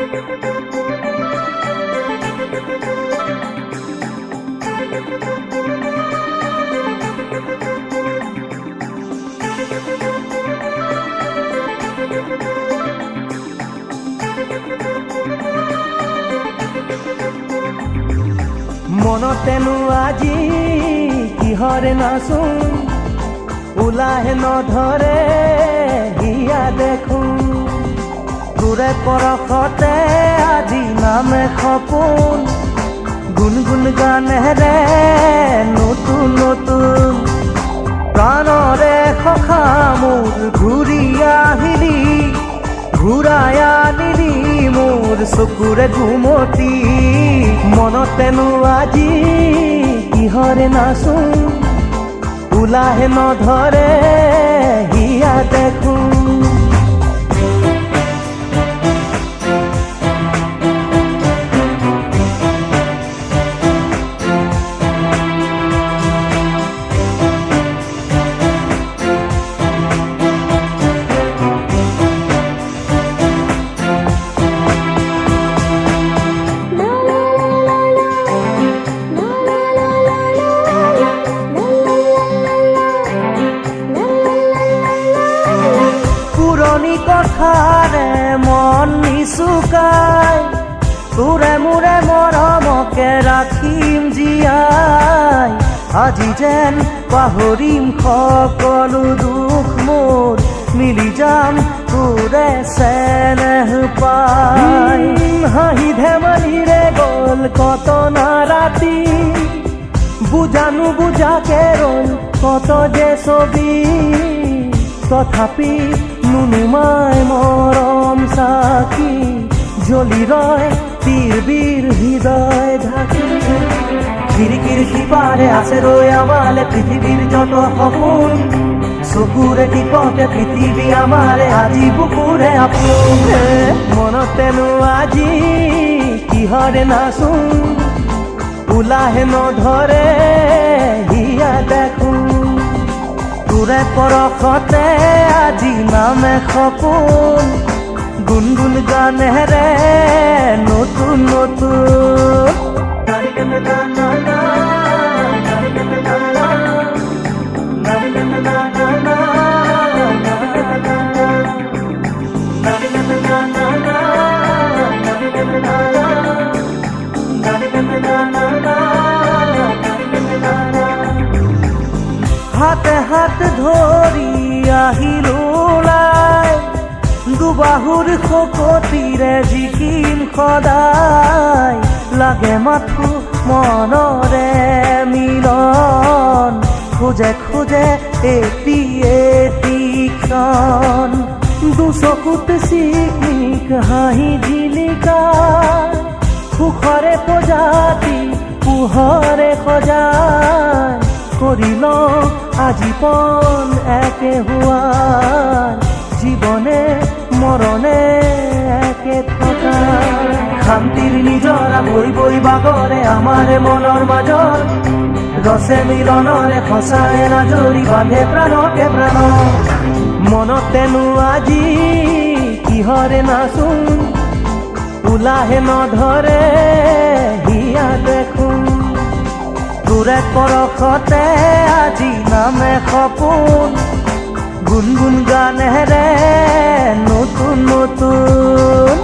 মনতেনো আজি কিহৰে নাচোন ওলাহে নধৰে হিয়া দেখোন তোৰে পৰশতে আজি নামে সপোন গুনগুন গানেৰে নতুন নতুন প্ৰাণৰে সখা মোৰ ঘূৰি আহিলি ঘূৰাই আনিলি মোৰ চকুৰে ঘুমতি মনতেনো আজি কিহৰে নাচোন ওলাহে নধৰে হিয়া দেখোন কথাৰে মন নিচুকাই তোৰে মোৰে মৰমকে ৰাখিম জীয়াই আজি যেন পাহৰিম সকলো দুখ মোৰ মিলি যাম তোৰে চেনেহ পাই হাঁহি ধেমালিৰে গ'ল কত না ৰাতি বুজানো বুজাকে ৰ'ল কত যে ছবি তথাপি নুনুমাই মৰম চাকি জ্বলি ৰয় তীৰ হৃদয় ঢাকি খিৰিকীৰ সিপাৰে আছে ৰৈ আমালে পৃথিৱীৰ যত সপোন চকুৰে টিপতে পৃথিৱী আমাৰে আজি বুকুৰে আপোন মনতেনো আজি কিহৰে নাচোন ওলাহে নধৰে হিয়া দেখোন তোৰে পৰশতে আজি নামে সপোন গুনগুন গানেৰে নতুন নতুন হাতে হাত ধৰি আহিলো ওলাই দুবাহুৰ শকতিৰে জিকিম সদায় লাগে মাথো মনৰে মিলন খোজে খোজে এটি ক্ষণ দুচকুত চিকমিক হাঁহি জিলিকাই সুখৰে প্ৰজাতি পোহৰে সজাই কৰিল আজীৱন একে হোৱা জীৱনে মৰণে একে থকা শান্তিৰ নিজৰা বৈ বৈ বাগৰে আমাৰে মনৰ মাজত ৰসে মিলনৰে সঁচাই নাজৰি বান্ধে প্ৰাণকে প্ৰাণ মনতেনো আজি কিহৰে নাচোন ওলাহে নধৰে হিয়া দেখোন তোৰে পৰশতে আজি নামে সপোন গুনগুন গানেৰে নতুন নতুন